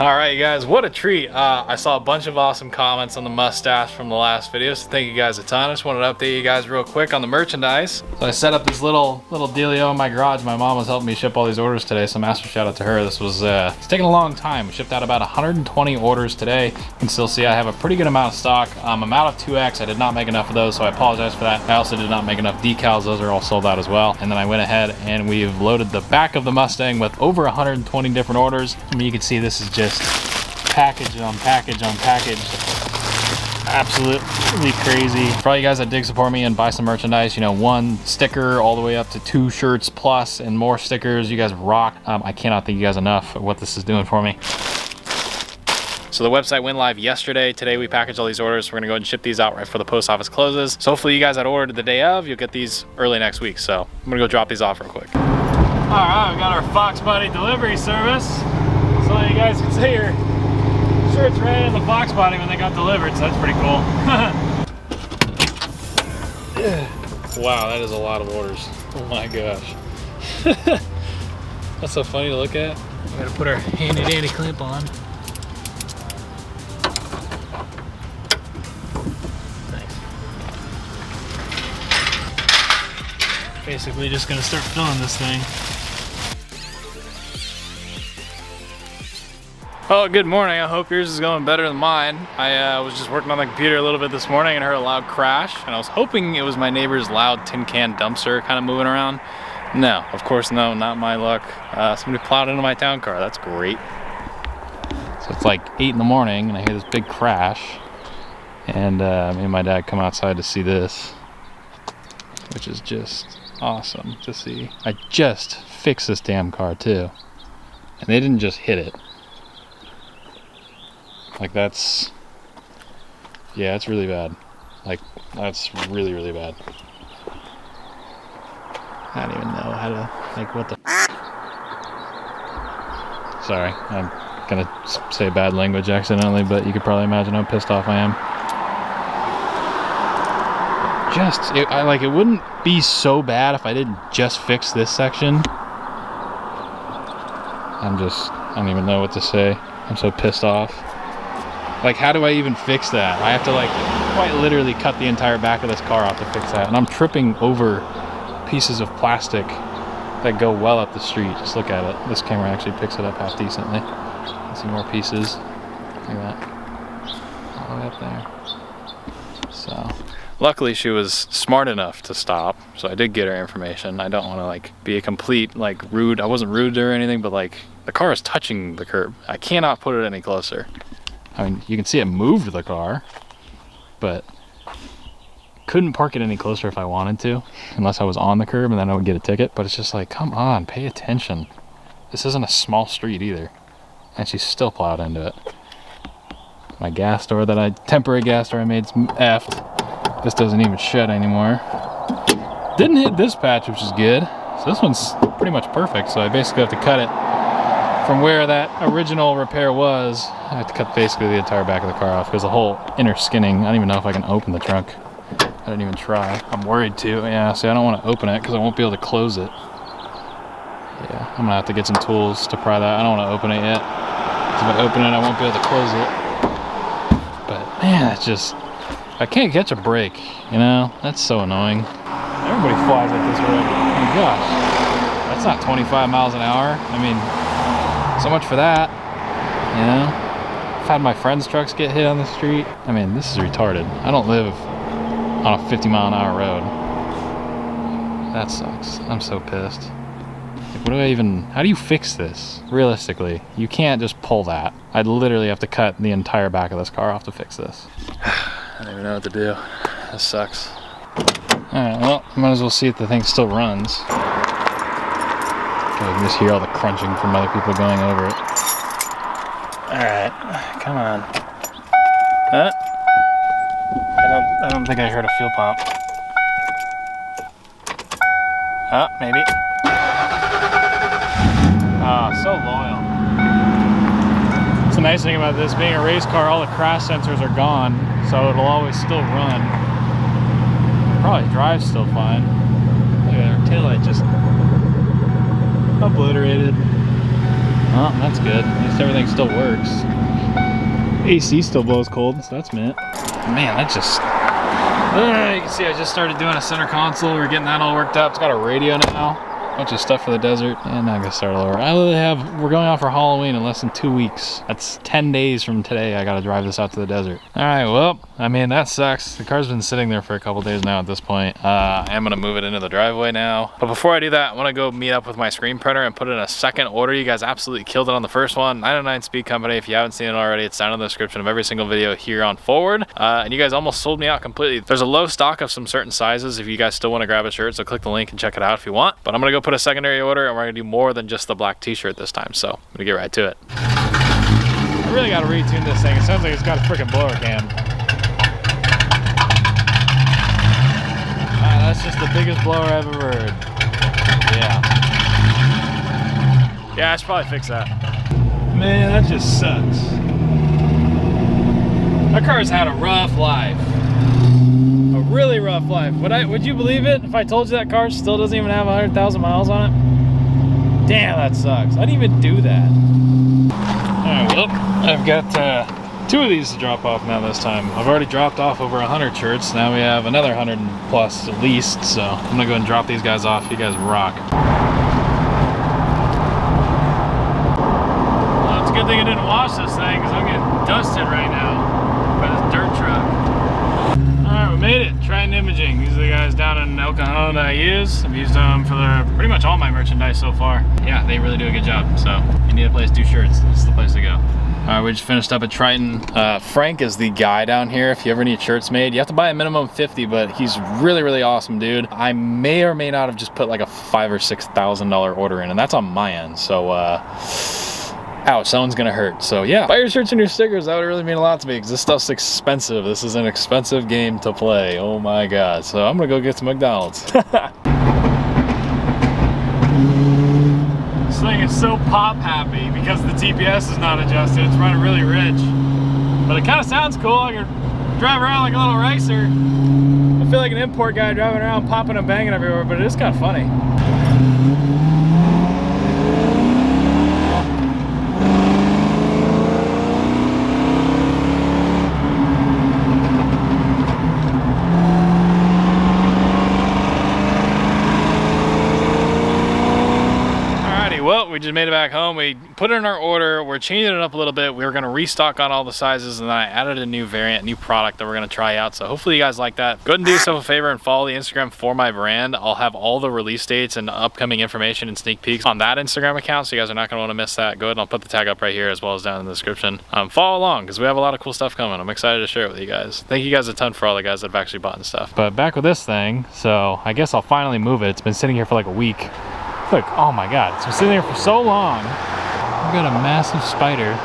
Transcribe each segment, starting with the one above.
All right, you guys, what a treat. I saw a bunch of awesome comments on the mustache from the last video, so thank you guys a ton. I just wanted to update you guys real quick on the merchandise. So I set up this little dealio in my garage. My mom was helping me ship all these orders today, so massive shout out to her. This was, it's taken a long time. We shipped out about 120 orders today. You can still see I have a pretty good amount of stock. I'm out of 2X. I did not make enough of those, so I apologize for that. I also did not make enough decals. Those are all sold out as well. And then I went ahead and we've loaded the back of the Mustang with over 120 different orders. I mean, you can see this is just package on package on package. Absolutely crazy. For all you guys that dig support me and buy some merchandise, you know, 1 sticker all the way up to 2 shirts plus and more stickers, you guys rock. I cannot thank you guys enough for what this is doing for me. So the website went live yesterday. Today we packaged all these orders. We're gonna go ahead and ship these out right before the post office closes. So hopefully you guys that ordered the day of, you'll get these early next week. So I'm gonna go drop these off real quick. All right, we got our Fox Buddy delivery service. So you guys can see your shirts ran in the Fox Body when they got delivered, so that's pretty cool. Wow, that is a lot of orders. Oh my gosh. That's so funny to look at. We gotta put our handy dandy clamp on. Nice. Basically just gonna start filling this thing. Oh, good morning. I hope yours is going better than mine. I was just working on the computer a little bit this morning and heard a loud crash, and I was hoping it was my neighbor's loud tin can dumpster kind of moving around. No, of course no, not my luck. Somebody plowed into my town car. That's great. So it's like 8 in the morning and I hear this big crash, and me and my dad come outside to see this, which is just awesome to see. I just fixed this damn car too, and they didn't just hit it. Like that's, yeah, it's really bad. Like that's really, really bad. I don't even know how to, like what the, sorry, I'm gonna say bad language accidentally, but you could probably imagine how pissed off I am. Like it wouldn't be so bad if I didn't just fix this section. I don't even know what to say. I'm so pissed off. Like, how do I even fix that? I have to like quite literally cut the entire back of this car off to fix that. And I'm tripping over pieces of plastic that go well up the street. Just look at it. This camera actually picks it up half decently. See more pieces. Look at that. All the way up there. So, luckily she was smart enough to stop. So I did get her information. I don't want to like be a complete like rude. I wasn't rude to her or anything, but like the car is touching the curb. I cannot put it any closer. I mean, you can see it moved the car, but couldn't park it any closer if I wanted to, unless I was on the curb, and then I would get a ticket. But it's just like, come on, pay attention. This isn't a small street either. And she still plowed into it. My gas door temporary gas door I made's effed. This doesn't even shut anymore. Didn't hit this patch, which is good. So this one's pretty much perfect. So I basically have to cut it from where that original repair was. I have to cut basically the entire back of the car off because the whole inner skinning, I don't even know if I can open the trunk. I didn't even try. I'm worried to. Yeah, see, I don't want to open it because I won't be able to close it. Yeah, I'm gonna have to get some tools to pry that. I don't want to open it yet. If I open it, I won't be able to close it. But man, it's just, I can't catch a break, you know? That's so annoying. Everybody flies at this road. Oh my gosh. That's not 25 miles an hour. I mean, so much for that, you know? I've had my friends' trucks get hit on the street. I mean, this is retarded. I don't live on a 50-mile-an-hour road. That sucks. I'm so pissed. Like, what do I even, how do you fix this? Realistically, you can't just pull that. I'd literally have to cut the entire back of this car off to fix this. I don't even know what to do. This sucks. Alright, well, might as well see if the thing still runs. I can just hear all the crunching from other people going over it. Alright, come on. Huh? I don't think I heard a fuel pump. Oh, maybe. Ah, so loyal. That's the nice thing about this. Being a race car, all the crash sensors are gone, so it'll always still run. Probably drives still fine. Look at her taillight just obliterated. Oh, that's good. At least everything still works. AC still blows cold, so that's mint. Man, that just... you can see I just started doing a center console. We're getting that all worked up. It's got a radio now. Bunch of stuff for the desert, and now I'm gonna start all over. We're going out for Halloween in less than 2 weeks. That's 10 days from today. I gotta drive this out to the desert. All right, well, I mean, that sucks. The car's been sitting there for a couple days now at this point. I am gonna move it into the driveway now. But before I do that, I wanna go meet up with my screen printer and put in a second order. You guys absolutely killed it on the first one. 909 Speed Company. If you haven't seen it already, it's down in the description of every single video here on forward. And you guys almost sold me out completely. There's a low stock of some certain sizes if you guys still wanna grab a shirt, so click the link and check it out if you want. But I'm gonna go put a secondary order, and we're gonna do more than just the black t-shirt this time, so I'm gonna get right to it. I really gotta retune this thing. It sounds like it's got a freaking blower cam. That's just the biggest blower I've ever heard. Yeah, I should probably fix that. Man, that just sucks. That car's had a rough life. A really rough life. Would you believe it if I told you that car still doesn't even have 100,000 miles on it? Damn, that sucks. I didn't even do that. Alright, well, I've got 2 of these to drop off now this time. I've already dropped off over 100 shirts. Now we have another 100 plus at least, so I'm gonna go ahead and drop these guys off. You guys rock. Well, it's a good thing I didn't wash this thing because I'm getting dusted right now by this dirt truck. Alright, we made it. Triton Imaging. These are the guys down in El Cajon that I use. I've used them for pretty much all my merchandise so far. Yeah, they really do a good job. So, you need a place to do shirts. This is the place to go. Alright, we just finished up at Triton. Frank is the guy down here. If you ever need shirts made, you have to buy a minimum of 50, but he's really, really awesome, dude. I may or may not have just put like a $5,000 or $6,000 order in, and that's on my end. So, ouch, that one's gonna hurt. So yeah, buy your shirts and your stickers. That would really mean a lot to me because this stuff's expensive. This is an expensive game to play. Oh my god. So I'm gonna go get some McDonald's. This thing is so pop happy because the TPS is not adjusted. It's running really rich. But it kind of sounds cool. I can drive around like a little racer. I feel like an import guy driving around popping and banging everywhere, but it is kind of funny. Well, we just made it back home. We put in our order. We're changing it up a little bit. We were going to restock on all the sizes, and then I added a new variant, new product that we're going to try out. So hopefully you guys like that. Go ahead and do yourself a favor and follow the Instagram for my brand. I'll have all the release dates and upcoming information and sneak peeks on that Instagram account, so you guys are not going to want to miss that. Go ahead and I'll put the tag up right here as well as down in the description. Follow along because we have a lot of cool stuff coming. I'm excited to share it with you guys. Thank you guys a ton for all the guys that have actually bought and stuff. But back with this thing, so I guess I'll finally move it. It's been sitting here for like a week. Look, oh my god, it's been sitting there for so long. We've got a massive spider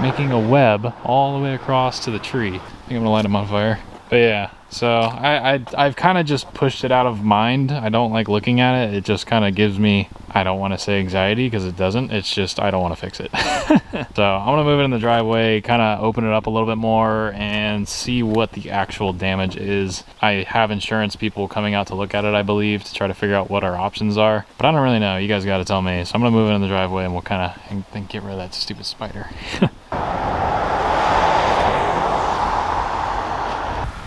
making a web all the way across to the tree. I think I'm gonna light him on fire. But yeah, so I've kind of just pushed it out of mind. I don't like looking at it. It just kind of gives me, I don't want to say anxiety because it doesn't. It's just, I don't want to fix it. So I'm gonna move it in the driveway, kind of open it up a little bit more and see what the actual damage is. I have insurance people coming out to look at it, I believe, to try to figure out what our options are. But I don't really know. You guys got to tell me. So I'm gonna move it in the driveway and we'll kind of get rid of that stupid spider.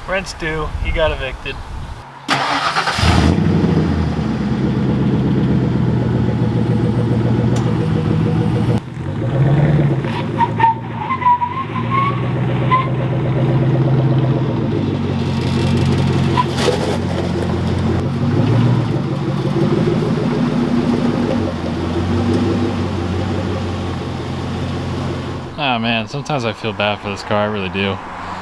Rent's due. He got evicted. Oh man, sometimes I feel bad for this car. I really do.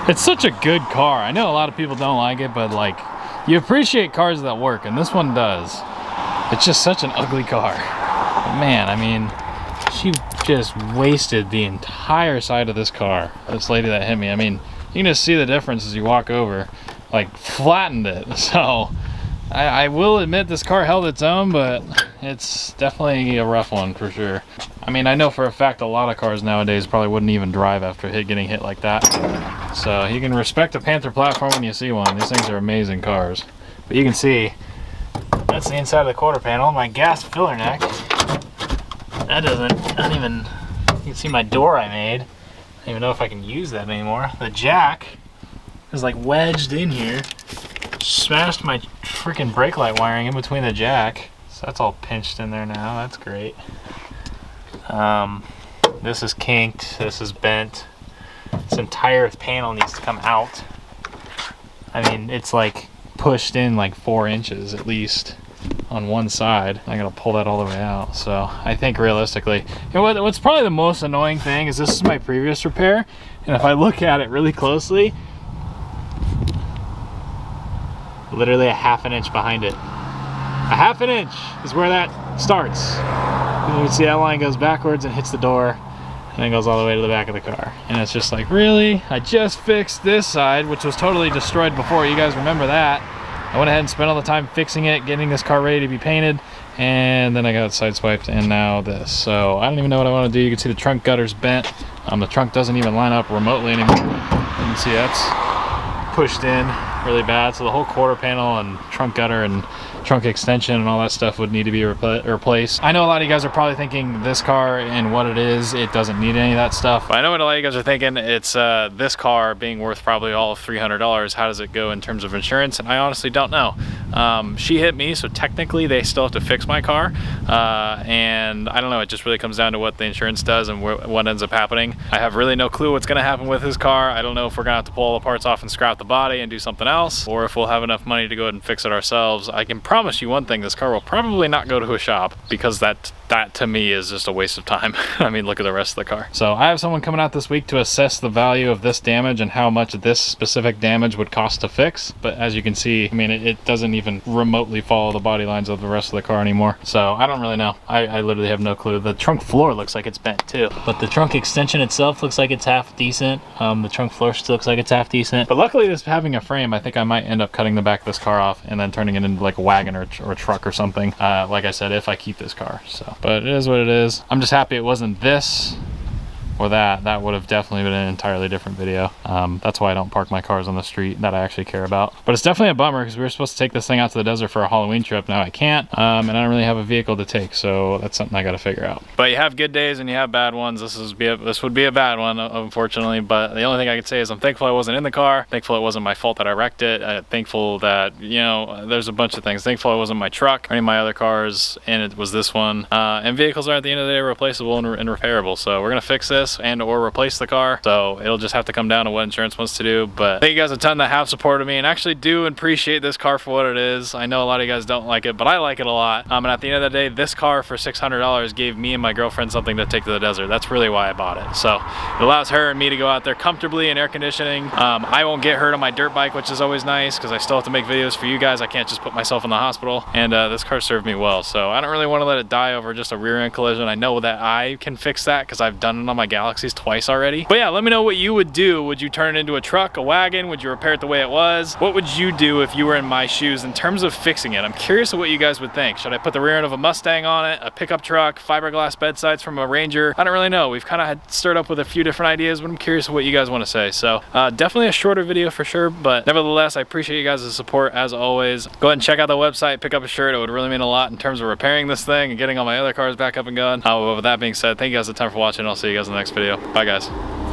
It's such a good car. I know a lot of people don't like it, but like, you appreciate cars that work, and this one does. It's just such an ugly car. But man, I mean, she just wasted the entire side of this car. This lady that hit me, I mean, you can just see the difference as you walk over. Like, flattened it. So, I will admit this car held its own, but it's definitely a rough one for sure. I mean, I know for a fact a lot of cars nowadays probably wouldn't even drive after getting hit like that. So you can respect a Panther platform when you see one. These things are amazing cars. But you can see, that's the inside of the quarter panel. My gas filler neck That doesn't, I don't even, you can see my door I made. I don't even know if I can use that anymore. The jack is like wedged in here. Smashed my freaking brake light wiring in between the jack. So that's all pinched in there now, that's great. This is kinked, this is bent. This entire panel needs to come out. I mean, it's like pushed in like 4 inches at least on one side. I gotta pull that all the way out. So I think realistically, and what's probably the most annoying thing is this is my previous repair, and if I look at it really closely, literally a ½ inch behind it. A ½ inch is where that starts. You can see that line goes backwards and hits the door, and then goes all the way to the back of the car. And it's just like, really? I just fixed this side, which was totally destroyed before. You guys remember that. I went ahead and spent all the time fixing it, getting this car ready to be painted, and then I got sideswiped, and now this. So I don't even know what I want to do. You can see the trunk gutter's bent. The trunk doesn't even line up remotely anymore. You can see that's pushed in really bad. So the whole quarter panel and trunk gutter and trunk extension and all that stuff would need to be replaced. I know a lot of you guys are probably thinking this car and what it is, it doesn't need any of that stuff. But I know what a lot of you guys are thinking. It's this car being worth probably all of $300. How does it go in terms of insurance? And I honestly don't know. She hit me, so technically they still have to fix my car. And I don't know, it just really comes down to what the insurance does and what ends up happening. I have really no clue what's gonna happen with this car. I don't know if we're gonna have to pull all the parts off and scrap the body and do something else, or if we'll have enough money to go ahead and fix it ourselves. I can promise you one thing, this car will probably not go to a shop, because that to me is just a waste of time. I mean, look at the rest of the car. So I have someone coming out this week to assess the value of this damage and how much this specific damage would cost to fix. But as you can see, I mean, it doesn't even remotely follow the body lines of the rest of the car anymore. So I don't really know. I literally have no clue. The trunk floor looks like it's bent too, but the trunk extension itself looks like it's half decent. The trunk floor still looks like it's half decent. But luckily, this having a frame, I think I might end up cutting the back of this car off and then turning it into like a wagon or a truck or something. Like I said, if I keep this car. So, but it is what it is. I'm just happy it wasn't this or that. That would have definitely been an entirely different video. That's why I don't park my cars on the street that I actually care about. But it's definitely a bummer, because we were supposed to take this thing out to the desert for a Halloween trip. Now I can't, and I don't really have a vehicle to take, so that's something I got to figure out. But you have good days and you have bad ones. This would be a bad one, unfortunately. But the only thing I could say is I'm thankful I wasn't in the car. Thankful it wasn't my fault that I wrecked it. Thankful that, you know, there's a bunch of things. Thankful it wasn't my truck or any of my other cars, and it was this one. And vehicles are at the end of the day replaceable and repairable. So we're gonna fix this and or replace the car. So it'll just have to come down to what insurance wants to do. But thank you guys a ton that have supported me and actually do appreciate this car for what it is. I know a lot of you guys don't like it, but I like it a lot. And at the end of the day, this car for $600 gave me and my girlfriend something to take to the desert. That's really why I bought it. So it allows her and me to go out there comfortably in air conditioning. I won't get hurt on my dirt bike, which is always nice, because I still have to make videos for you guys. I can't just put myself in the hospital. And this car served me well. So I don't really want to let it die over just a rear end collision. I know that I can fix that because I've done it on my Galaxies twice already. But yeah, let me know what you would do. Would you turn it into a truck, a wagon? Would you repair it the way it was? What would you do if you were in my shoes in terms of fixing it? I'm curious of what you guys would think. Should I put the rear end of a Mustang on it, a pickup truck, fiberglass bedsides from a Ranger? I don't really know. We've kind of had stirred up with a few different ideas, but I'm curious of what you guys want to say. So definitely a shorter video for sure, but nevertheless, I appreciate you guys' support as always. Go ahead and check out the website, pick up a shirt. It would really mean a lot in terms of repairing this thing and getting all my other cars back up and going. With that being said, thank you guys a ton for watching. I'll see you guys in the next video. Bye guys.